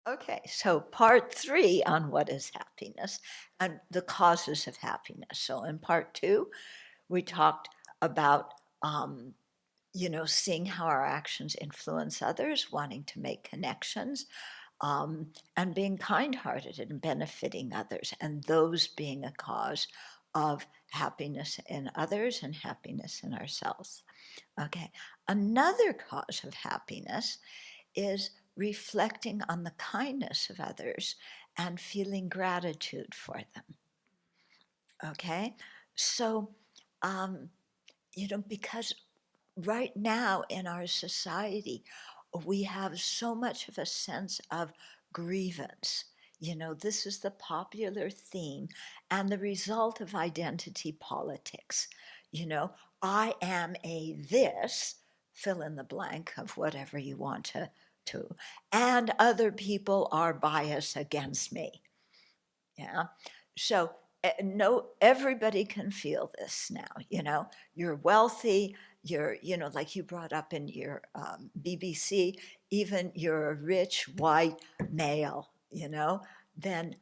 Okay, so part three on what is happiness and the causes of happiness. So in part two, we talked about, seeing how our actions influence others, wanting to make connections, and being kind-hearted and benefiting others, and those being a cause of happiness in others and happiness in ourselves. Okay, another cause of happiness is reflecting on the kindness of others and feeling gratitude for them. Okay, so um, because right now in our society, we have so much of a sense of grievance. This is the popular theme and the result of identity politics. You know, I am a this, fill in the blank of whatever you want to, and other people are biased against me. Yeah. So no, everybody can feel this now. You're wealthy. Like you brought up in your BBC, even you're a rich white male. Then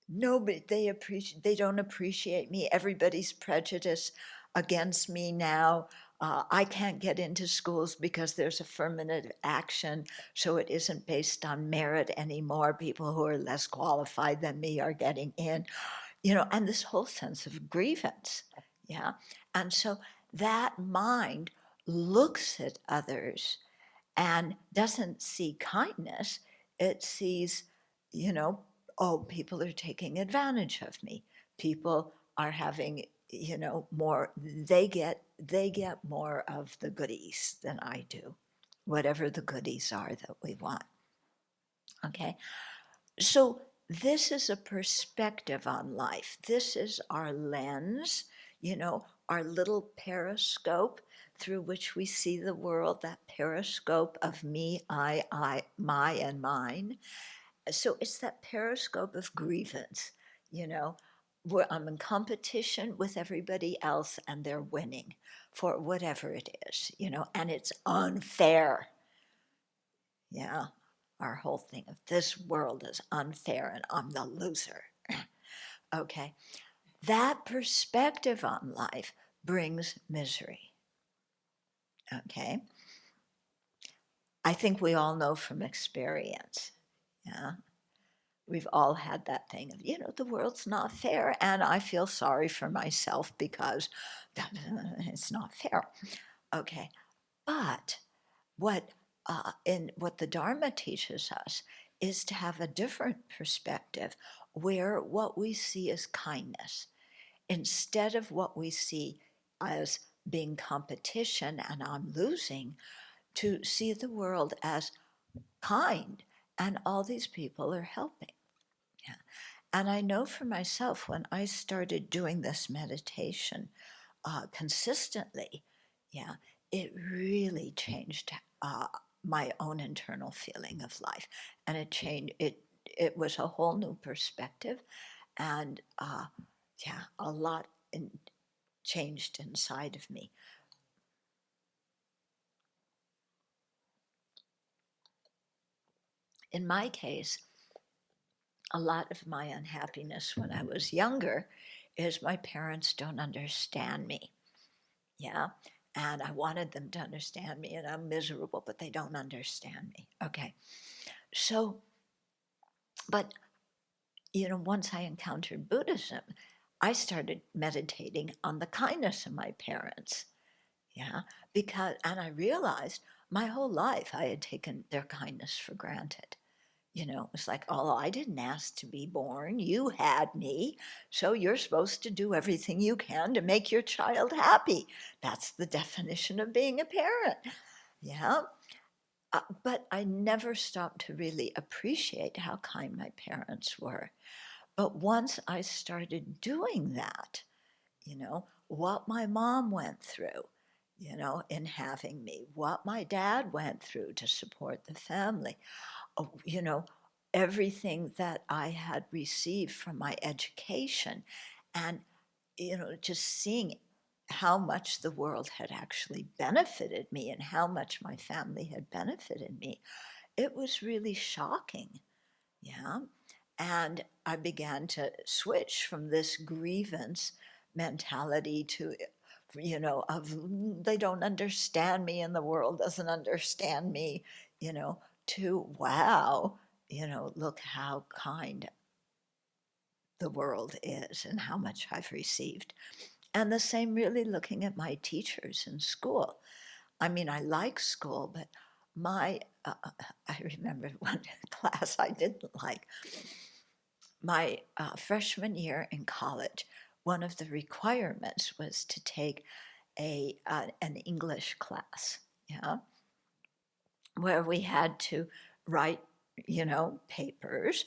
nobody they don't appreciate me. Everybody's prejudiced against me now. I can't get into schools because there's affirmative action, so it isn't based on merit anymore. People who are less qualified than me are getting in, and this whole sense of grievance. Yeah. And so that mind looks at others and doesn't see kindness. It sees, you know, oh, people are taking advantage of me. People are having, more, they get more of the goodies than I do, whatever the goodies are that we want. Okay. So this is a perspective on life. This is our lens, our little periscope through which we see the world, that periscope of me, I, my, and mine. So it's that periscope of grievance, where I'm in competition with everybody else and they're winning for whatever it is, and it's unfair. Yeah, our whole thing of this world is unfair and I'm the loser. Okay, that perspective on life brings misery. Okay, I think we all know from experience. Yeah, we've all had that thing of, the world's not fair, and I feel sorry for myself because it's not fair. Okay, but what the Dharma teaches us is to have a different perspective where what we see is kindness instead of what we see as being competition and I'm losing, to see the world as kind and all these people are helping. Yeah. And I know for myself, when I started doing this meditation consistently, yeah, it really changed my own internal feeling of life, and it changed it. It was a whole new perspective, and yeah, a lot changed inside of me. In my case, a lot of my unhappiness when I was younger is my parents don't understand me. Yeah. And I wanted them to understand me, and I'm miserable, but they don't understand me. Okay. So, but, once I encountered Buddhism, I started meditating on the kindness of my parents. Yeah. And I realized my whole life I had taken their kindness for granted. It's like, oh, I didn't ask to be born. You had me. So you're supposed to do everything you can to make your child happy. That's the definition of being a parent. Yeah. But I never stopped to really appreciate how kind my parents were. But once I started doing that, what my mom went through, in having me, what my dad went through to support the family, you know, everything that I had received from my education, and, just seeing how much the world had actually benefited me and how much my family had benefited me, it was really shocking. Yeah. And I began to switch from this grievance mentality to, of they don't understand me and the world doesn't understand me, you know, to wow, look how kind the world is and how much I've received. And the same really looking at my teachers in school. I mean, I like school, but my, I remember one class I didn't like. My freshman year in college, one of the requirements was to take an English class, yeah, where we had to write, papers,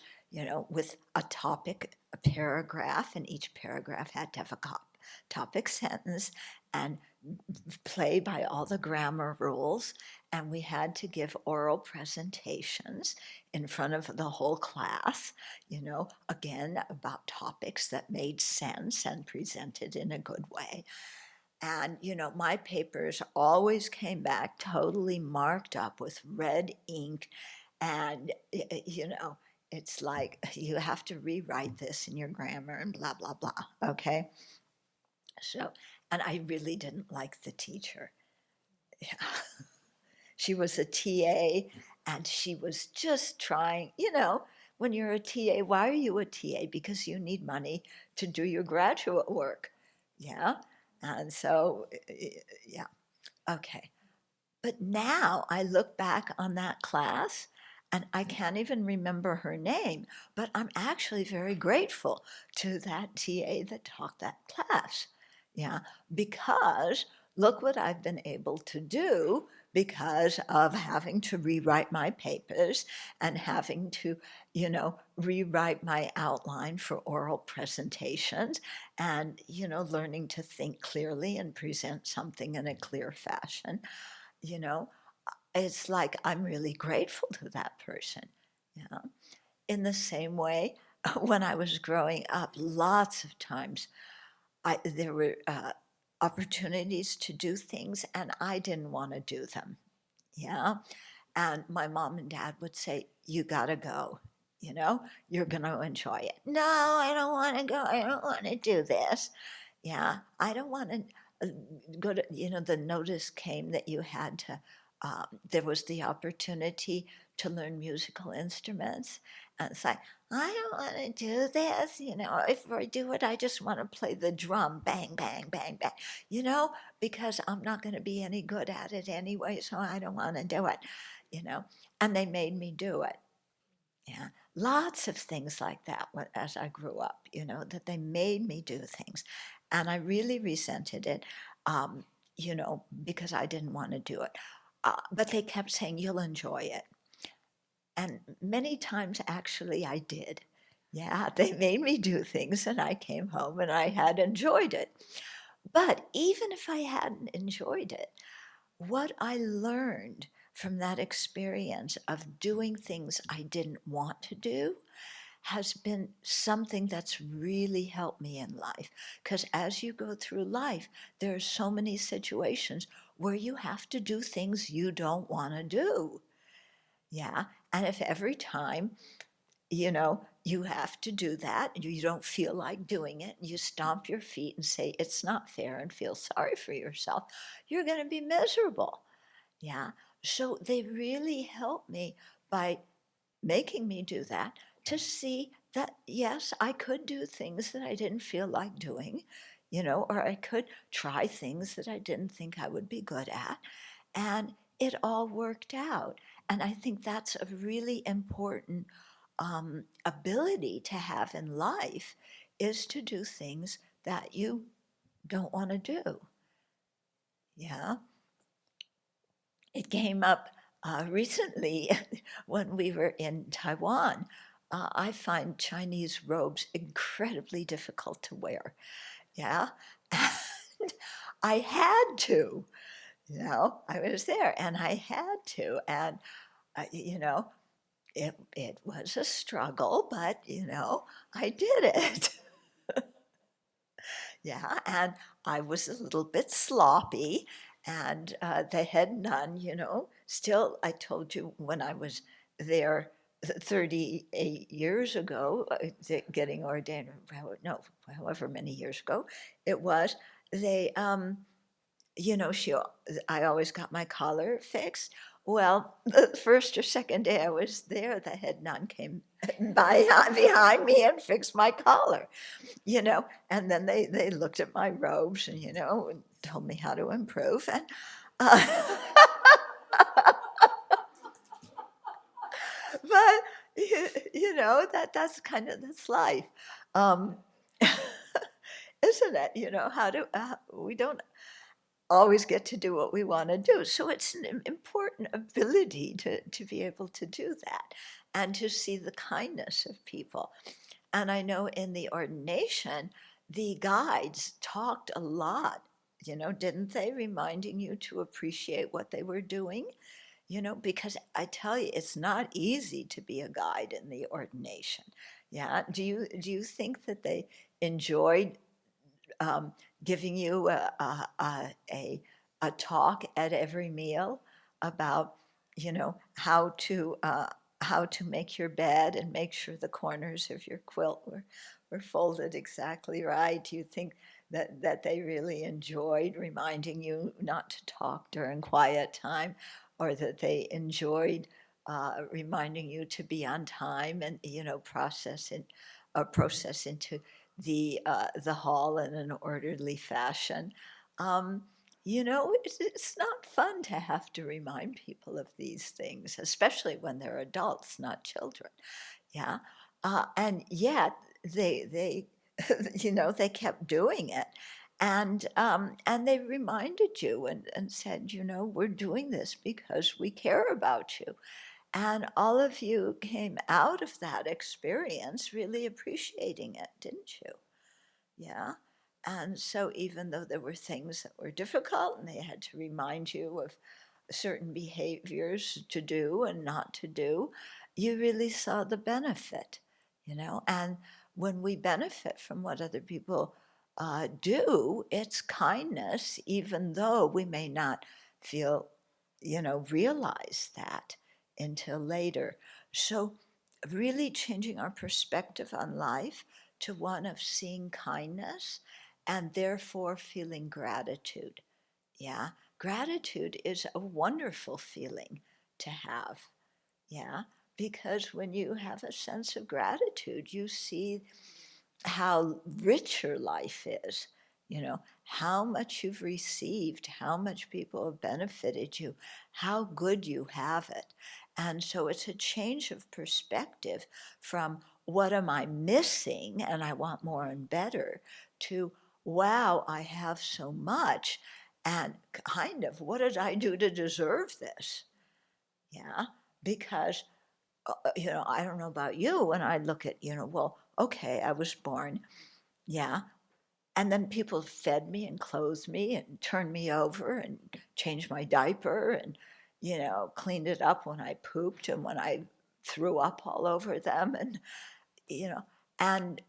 with a topic, a paragraph, and each paragraph had to have a topic sentence and play by all the grammar rules. And we had to give oral presentations in front of the whole class, again, about topics that made sense and presented in a good way. And, my papers always came back totally marked up with red ink. And, it's like you have to rewrite this in your grammar and blah, blah, blah. Okay. So, and I really didn't like the teacher. Yeah. She was a TA and she was just trying, when you're a TA, why are you a TA? Because you need money to do your graduate work. Yeah. And so, yeah. Okay. But now I look back on that class and I can't even remember her name, but I'm actually very grateful to that TA that taught that class. Yeah, because look what I've been able to do because of having to rewrite my papers and having to, rewrite my outline for oral presentations and, learning to think clearly and present something in a clear fashion. You know, it's like I'm really grateful to that person. Yeah. In the same way, when I was growing up, lots of times there were opportunities to do things and I didn't want to do them. Yeah. And my mom and dad would say, "You got to go. You're going to enjoy it." "No, I don't want to go. I don't want to do this." Yeah. I don't want to go to, the notice came that you had to, there was the opportunity to learn musical instruments. And it's like, I don't want to do this. If I do it, I just want to play the drum, bang, bang, bang, bang, because I'm not going to be any good at it anyway. So I don't want to do it, you know. And they made me do it. Yeah. Lots of things like that as I grew up, that they made me do things. And I really resented it, because I didn't want to do it. But they kept saying, "You'll enjoy it." And many times, actually, I did. Yeah, they made me do things, and I came home and I had enjoyed it. But even if I hadn't enjoyed it, what I learned from that experience of doing things I didn't want to do has been something that's really helped me in life. Because as you go through life, there are so many situations where you have to do things you don't want to do. Yeah. And if every time, you have to do that, and you don't feel like doing it, and you stomp your feet and say, "It's not fair," and feel sorry for yourself, you're going to be miserable. Yeah. So they really helped me by making me do that to see that, yes, I could do things that I didn't feel like doing, or I could try things that I didn't think I would be good at. And it all worked out. And I think that's a really important ability to have in life is to do things that you don't want to do. Yeah. It came up recently when we were in Taiwan. I find Chinese robes incredibly difficult to wear. Yeah. And I had to, I was there and I had to. And, it was a struggle, but, I did it. Yeah, and I was a little bit sloppy, and the head nun, still, I told you when I was there 38 years ago, getting ordained, no, however many years ago it was, they, you know, I always got my collar fixed. Well, the first or second day I was there, the head nun came behind me and fixed my collar, you know, and then they looked at my robes and, you know, and told me how to improve. And uh, but you know, that's kind of that's life. Um, isn't it? You know, how do we don't always get to do what we want to do. So it's an important ability to be able to do that and to see the kindness of people. And I know in the ordination, the guides talked a lot, you know, didn't they? Reminding you to appreciate what they were doing, you know, because I tell you, it's not easy to be a guide in the ordination. Yeah. Do you think that they enjoyed um, giving you a talk at every meal about, you know, how to make your bed and make sure the corners of your quilt were folded exactly right? Do you think that they really enjoyed reminding you not to talk during quiet time, or that they enjoyed reminding you to be on time and, you know, process into the hall in an orderly fashion? Um, you know, it's not fun to have to remind people of these things, especially when they're adults, not children. Yeah, and yet they you know, they kept doing it, and they reminded you and said, you know, we're doing this because we care about you, and all of you came out of that experience really appreciating it, didn't you? Yeah. And so even though there were things that were difficult and they had to remind you of certain behaviors to do and not to do, you really saw the benefit, you know. And when we benefit from what other people do, it's kindness, even though we may not feel, you know, realize that until later. So, really changing our perspective on life to one of seeing kindness and therefore feeling gratitude. Yeah, gratitude is a wonderful feeling to have. Yeah, because when you have a sense of gratitude, you see how rich your life is, you know, how much you've received, how much people have benefited you, how good you have it. And so it's a change of perspective from what am I missing and I want more and better to wow, I have so much, and kind of what did I do to deserve this? Yeah, because you know, I don't know about you, when I look at, you know, well, okay, I was born, yeah, and then people fed me and clothed me and turned me over and changed my diaper and, you know, cleaned it up when I pooped and when I threw up all over them, and, you know, and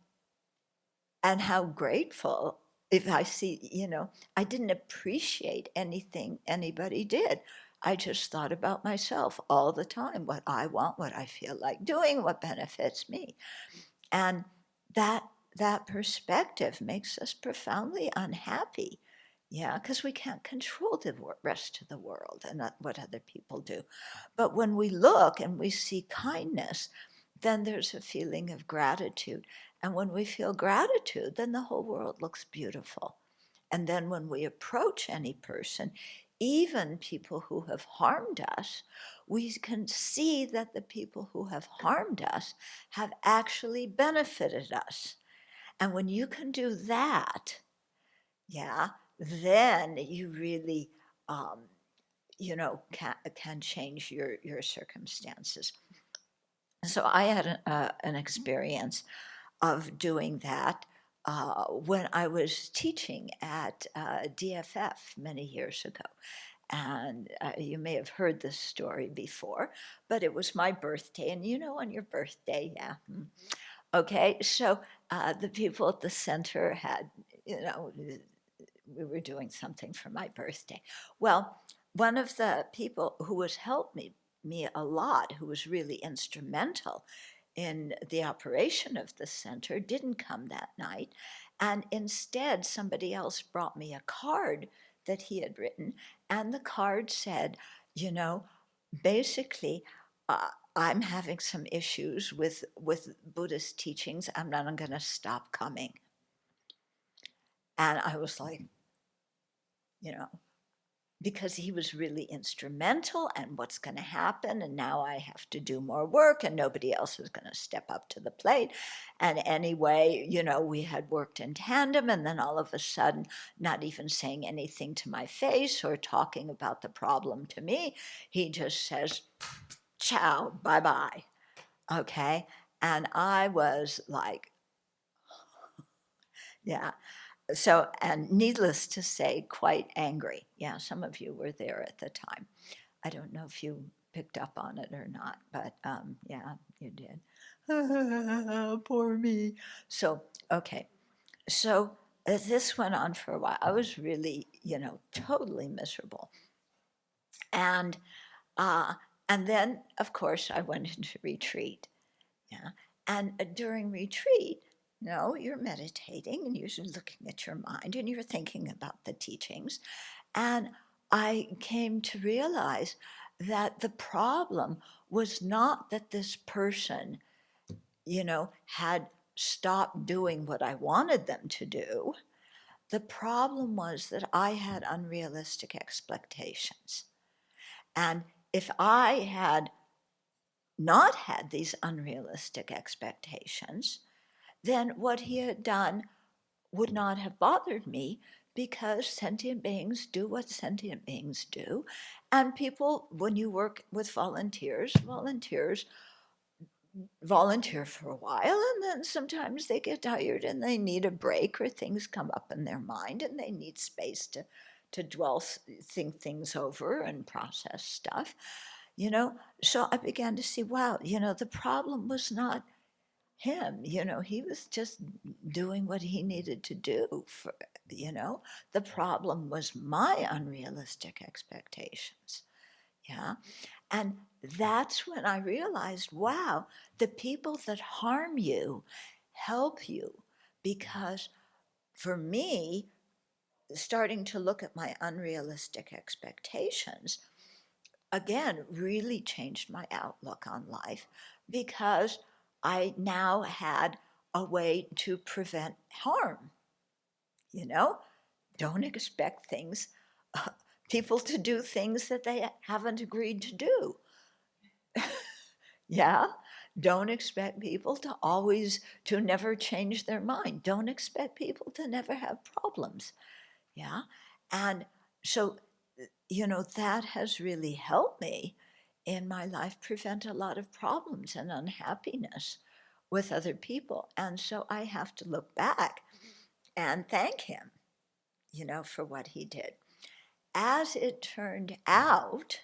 and how grateful if I see, you know, I didn't appreciate anything anybody did. I just thought about myself all the time, what I want, what I feel like doing, what benefits me. And that that perspective makes us profoundly unhappy. Yeah, because we can't control the rest of the world and what other people do. But when we look and we see kindness, then there's a feeling of gratitude. And when we feel gratitude, then the whole world looks beautiful. And then when we approach any person, even people who have harmed us, we can see that the people who have harmed us have actually benefited us. And when you can do that, yeah, then you really, um, you know, can change your circumstances. So I had an experience of doing that when I was teaching at DFF many years ago. And you may have heard this story before, but it was my birthday. And you know, on your birthday, yeah. Okay, so the people at the center had, you know, we were doing something for my birthday. Well, one of the people who was me a lot, who was really instrumental in the operation of the center, didn't come that night. And instead, somebody else brought me a card that he had written. And the card said, you know, basically, I'm having some issues with Buddhist teachings. I'm not going to stop coming. And I was like, you know, because he was really instrumental, and what's going to happen, and now I have to do more work and nobody else is going to step up to the plate. And anyway, we had worked in tandem, and then all of a sudden, not even saying anything to my face or talking about the problem to me, he just says, ciao, bye-bye. Okay. And I was like, yeah. So, and needless to say, quite angry. Yeah, some of you were there at the time. I don't know if you picked up on it or not, but yeah, you did. Poor me. So, okay. So this went on for a while. I was really, totally miserable. And uh, and then, of course, I went into retreat. Yeah. And during retreat, you're meditating and you're looking at your mind and you're thinking about the teachings. And I came to realize that the problem was not that this person, had stopped doing what I wanted them to do. The problem was that I had unrealistic expectations. And if I had not had these unrealistic expectations, then what he had done would not have bothered me, because sentient beings do what sentient beings do. And people, when you work with volunteers volunteer for a while, and then sometimes they get tired and they need a break, or things come up in their mind and they need space to think things over and process stuff. So I began to see, wow, the problem was not him. He was just doing what he needed to do. The problem was my unrealistic expectations. Yeah. And that's when I realized, wow, the people that harm you help you. Because for me, starting to look at my unrealistic expectations, again, really changed my outlook on life, because I now had a way to prevent harm. Don't expect people to do things that they haven't agreed to do. Yeah. Don't expect people to never change their mind. Don't expect people to never have problems. Yeah. And so, that has really helped me in my life prevent a lot of problems and unhappiness with other people. And so I have to look back and thank him, for what he did. As it turned out,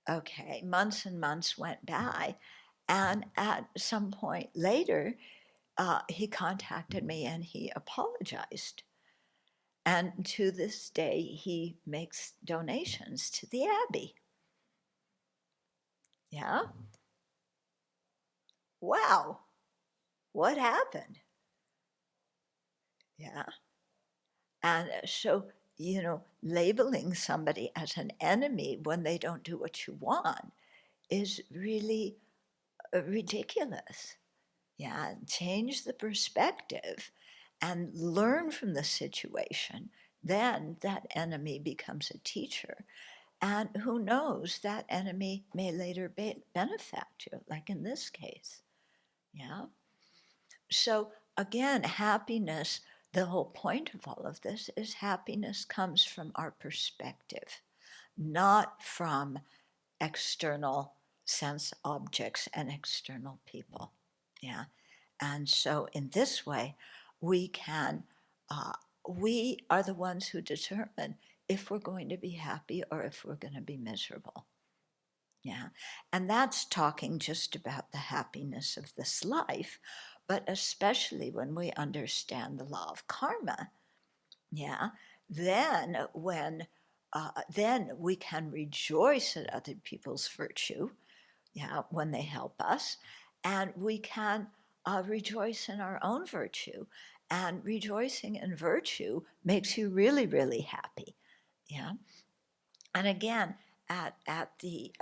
okay, months and months went by, and at some point later, he contacted me and he apologized. And to this day, he makes donations to the Abbey. Yeah? Wow. What happened? Yeah. And so, labeling somebody as an enemy when they don't do what you want is really ridiculous. Yeah. Change the perspective and learn from the situation. Then that enemy becomes a teacher. And who knows, that enemy may later benefit you, like in this case. Yeah. So again, happiness, the whole point of all of this is happiness comes from our perspective, not from external sense objects and external people. Yeah. And so in this way, we can, we are the ones who determine if we're going to be happy or if we're going to be miserable. Yeah. And that's talking just about the happiness of this life, but especially when we understand the law of karma. Yeah. Then when then we can rejoice at other people's virtue, yeah, when they help us, and we can rejoice in our own virtue. And rejoicing in virtue makes you really, really happy. Yeah. And again, at the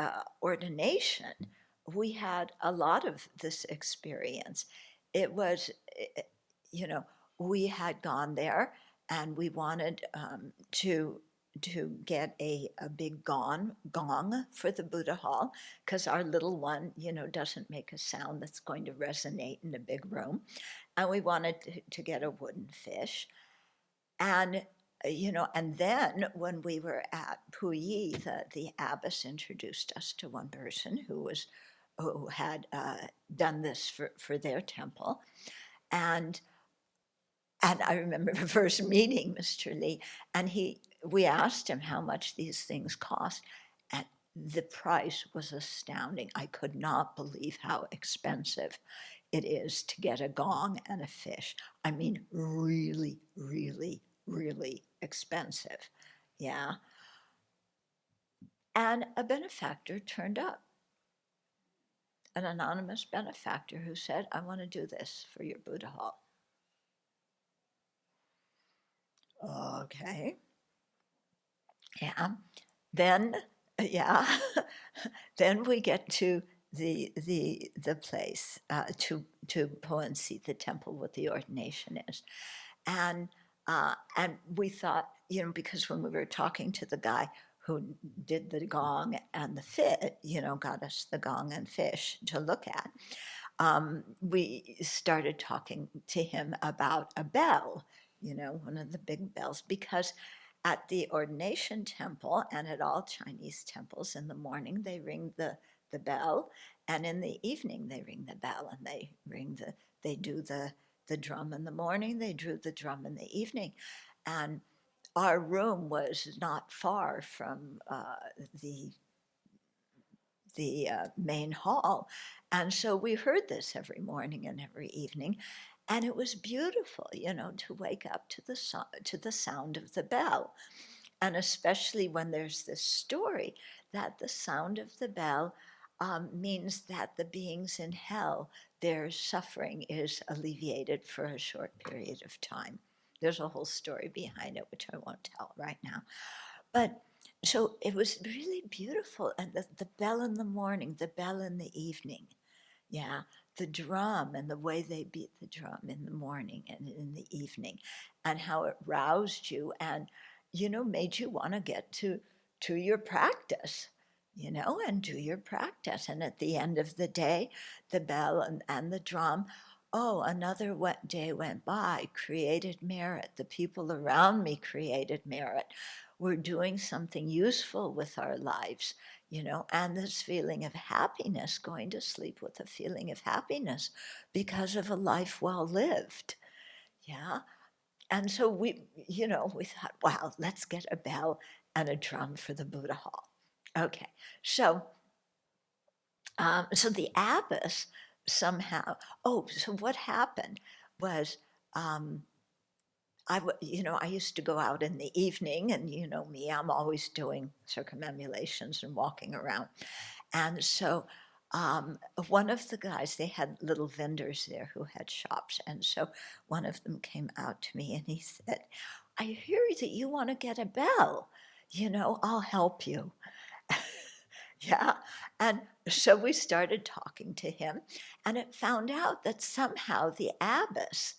ordination, we had a lot of this experience. It was, you know, we had gone there and we wanted to get a big gong for the Buddha hall, because our little one, doesn't make a sound that's going to resonate in a big room. And we wanted to get a wooden fish. And and then when we were at Puyi, the abbess introduced us to one person who had done this for their temple. And I remember the first meeting Mr. Lee, and we asked him how much these things cost, and the price was astounding. I could not believe how expensive it is to get a gong and a fish. I mean, really, really, really expensive. Yeah. And a benefactor turned up, an anonymous benefactor who said, I want to do this for your Buddha hall. Okay. Yeah. Then, yeah. Then we get to the place, to Poensi, the temple where the ordination is. And we thought, because when we were talking to the guy who did the gong and the fish, got us the gong and fish to look at, we started talking to him about a bell, one of the big bells, because at the ordination temple and at all Chinese temples, in the morning they ring the bell, and in the evening they ring the bell, and they do the drum in the morning, they drew the drum in the evening. And our room was not far from the main hall. And so we heard this every morning and every evening. And it was beautiful, to wake up to the sound of the bell. And especially when there's this story that the sound of the bell means that the beings in hell, their suffering is alleviated for a short period of time. There's a whole story behind it, which I won't tell right now. But so it was really beautiful. And the bell in the morning, the bell in the evening, yeah, the drum and the way they beat the drum in the morning and in the evening, and how it roused you and, made you want to get to your practice, and do your practice. And at the end of the day, the bell and the drum, oh, another day went by, created merit. The people around me created merit. We're doing something useful with our lives, and this feeling of happiness, going to sleep with a feeling of happiness because of a life well lived. Yeah. And so we thought, wow, let's get a bell and a drum for the Buddha hall. Okay. So, so the abbess somehow, so what happened was, I used to go out in the evening, and me, I'm always doing circumambulations and walking around. And so one of the guys, they had little vendors there who had shops. And so one of them came out to me and he said, I hear that you want to get a bell. I'll help you. Yeah. And so we started talking to him, and it found out that somehow the abbess,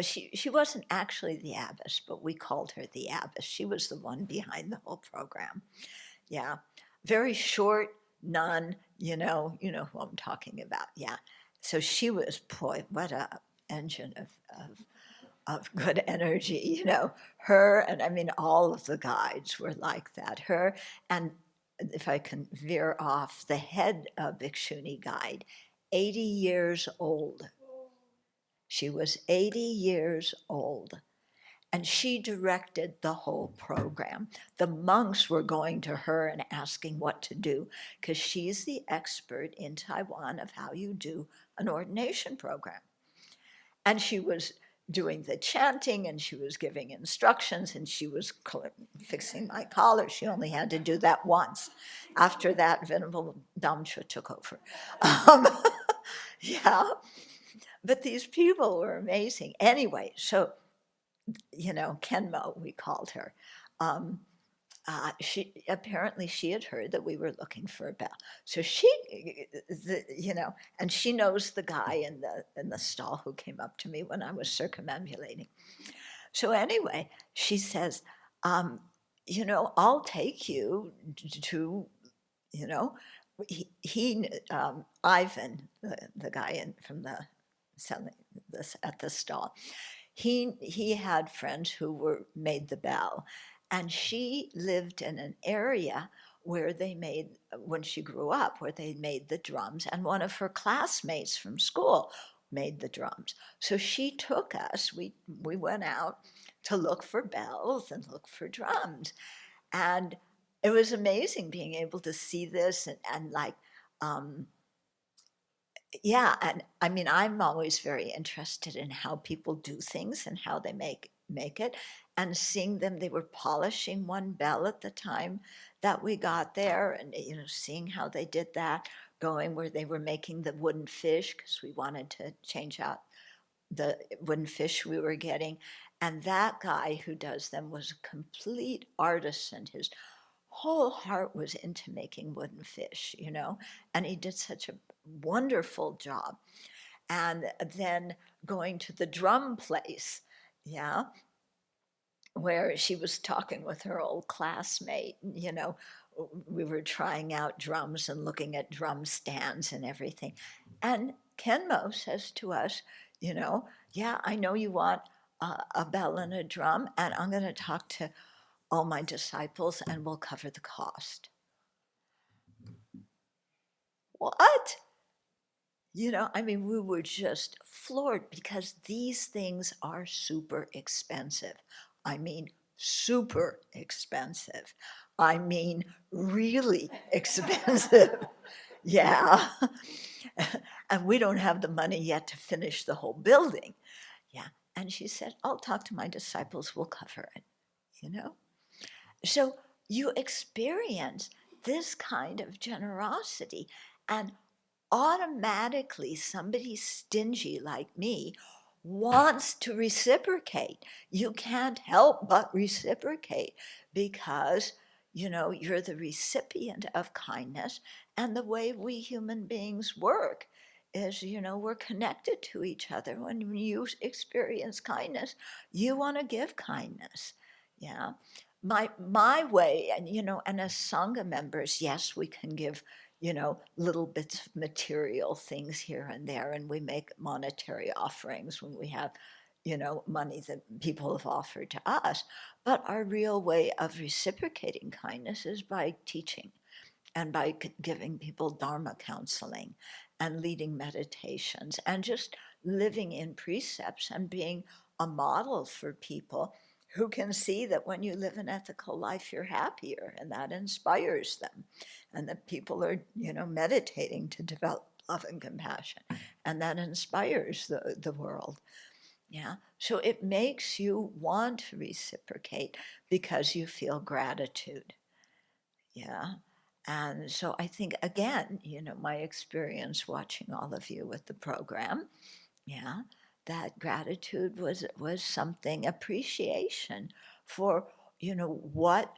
she wasn't actually the abbess, but we called her the abbess. She was the one behind the whole program. Yeah. Very short nun, you know who I'm talking about. Yeah. So she was, boy, what a engine of good energy, her, and I mean, all of the guides were like that. Her, and if I can veer off, the head Bhikshuni guide, 80 years old. She was 80 years old, and she directed the whole program. The monks were going to her and asking what to do, because she's the expert in Taiwan of how you do an ordination program. And she was doing the chanting, and she was giving instructions, and she was fixing my collar. She only had to do that once. After that, Venerable Damcha took over. Um, yeah, but these people were amazing. Anyway, so, Kenmo, we called her. Um, she had heard that we were looking for a bell, so and she knows the guy in the stall who came up to me when I was circumambulating. So anyway, she says, um, I'll take you to, you know, Ivan, the guy from the selling this at the stall, he had friends who made the bell, and she lived in an area where they made, when she grew up, where they made the drums, and one of her classmates from school made the drums. So she took us. We went out to look for bells and look for drums, and it was amazing being able to see this and like um, yeah, and I mean, I'm always very interested in how people do things and how they make it. And seeing them, they were polishing one bell at the time that we got there, and seeing how they did that, going where they were making the wooden fish because we wanted to change out the wooden fish we were getting. And that guy who does them was a complete artisan. His whole heart was into making wooden fish, and he did such a wonderful job. And then going to the drum place, yeah, where she was talking with her old classmate, we were trying out drums and looking at drum stands and everything. And Kenmo says to us, yeah, I know you want a bell and a drum, and I'm going to talk to all my disciples and we'll cover the cost. What? I mean, we were just floored because these things are super expensive. I mean, super expensive. I mean, really expensive. Yeah. And we don't have the money yet to finish the whole building. Yeah. And she said, I'll talk to my disciples, we'll cover it. So you experience this kind of generosity, and automatically somebody stingy like me wants to reciprocate. You can't help but reciprocate because, you're the recipient of kindness. And the way we human beings work is, we're connected to each other. When you experience kindness, you want to give kindness. Yeah. My way, and as Sangha members, yes, we can give little bits of material things here and there, and we make monetary offerings when we have, money that people have offered to us. But our real way of reciprocating kindness is by teaching and by giving people Dharma counseling and leading meditations and just living in precepts and being a model for people who can see that when you live an ethical life, you're happier, and that inspires them, and that people are, meditating to develop love and compassion, and that inspires the world. Yeah. So it makes you want to reciprocate because you feel gratitude. Yeah. And so I think, again, my experience watching all of you with the program, yeah, that gratitude was something, appreciation for, what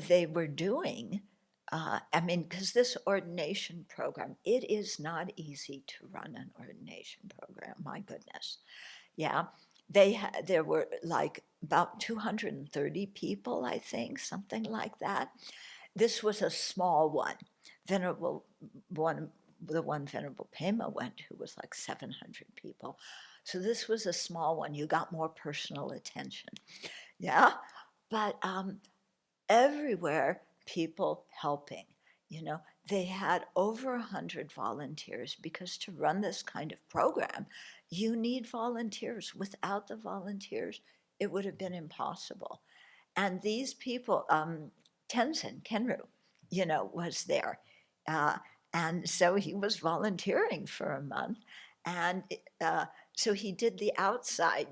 they were doing. I mean, because this ordination program, it is not easy to run an ordination program, my goodness. Yeah. There were like about 230 people, I think, something like that. This was a small one. Venerable one, the one Venerable Pema went to was like 700 people. So this was a small one. You got more personal attention. Yeah. But everywhere, people helping. They had over 100 volunteers because to run this kind of program, you need volunteers. Without the volunteers, it would have been impossible. And these people, Tenzin Kenru, was there. Uh, and so he was volunteering for a month. And so he did the outside,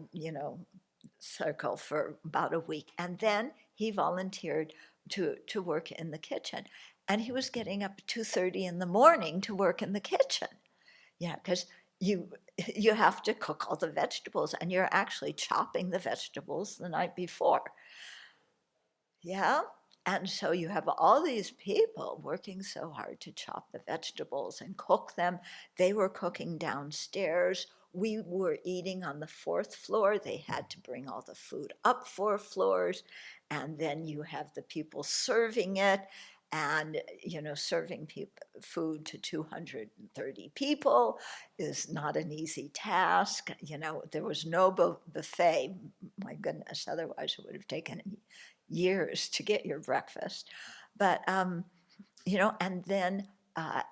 circle for about a week. And then he volunteered to work in the kitchen. And he was getting up at 2:30 in the morning to work in the kitchen. Yeah, because you you have to cook all the vegetables and you're actually chopping the vegetables the night before. Yeah. And so you have all these people working so hard to chop the vegetables and cook them. They were cooking downstairs. We were eating on the fourth floor. They had to bring all the food up 4 floors. And then you have the people serving it. And, serving food to 230 people is not an easy task. There was no buffet. My goodness, otherwise it would have taken years to get your breakfast. But, and then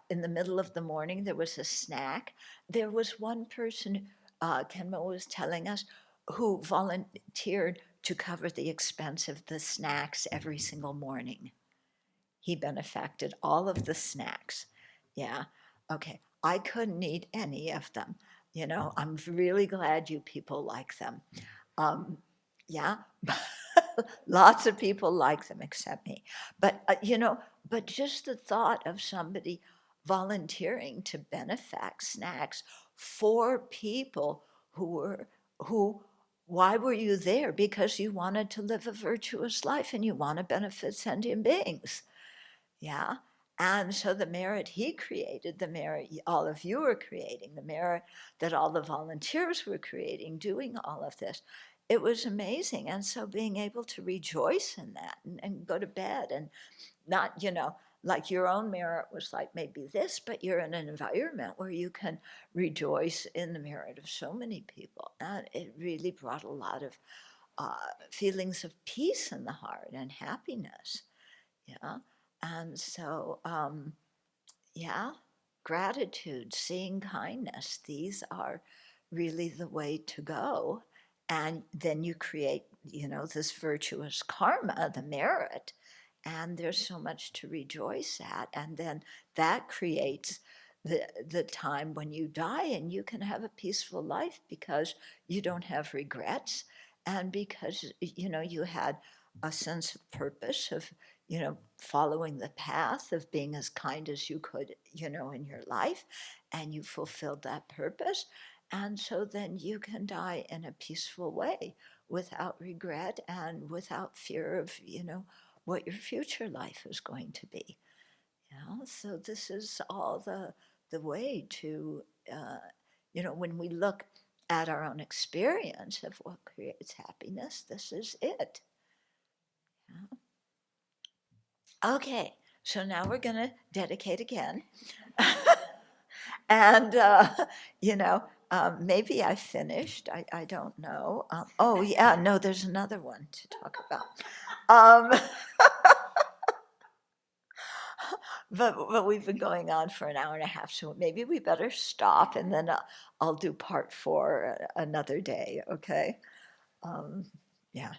in the middle of the morning, there was a snack. There was one person, Kenma was telling us, who volunteered to cover the expense of the snacks every single morning. He benefacted all of the snacks. Yeah. Okay. I couldn't eat any of them. I'm really glad you people like them. Um, yeah. Lots of people like them except me. But just the thought of somebody volunteering to benefact snacks for people who why were you there? Because you wanted to live a virtuous life and you want to benefit sentient beings. Yeah. And so the merit he created, the merit all of you are creating, the merit that all the volunteers were creating, doing all of this, it was amazing. And so being able to rejoice in that and go to bed and not, like your own merit was like maybe this, but you're in an environment where you can rejoice in the merit of so many people. And it really brought a lot of feelings of peace in the heart and happiness. Yeah. And so, yeah, gratitude, seeing kindness, these are really the way to go. And then you create, this virtuous karma, the merit, and there's so much to rejoice at. And then that creates the time when you die and you can have a peaceful life because you don't have regrets and because, you had a sense of purpose of following the path of being as kind as you could, in your life, and you fulfilled that purpose. And so then you can die in a peaceful way without regret and without fear of, what your future life is going to be. So this is all the way to, when we look at our own experience of what creates happiness, this is it. Yeah. Okay, so now we're going to dedicate again. And, maybe I finished. I don't know. Oh, yeah, no, there's another one to talk about. Um, but we've been going on for an hour and a half, so maybe we better stop and then I'll do part 4 another day, okay? Yeah.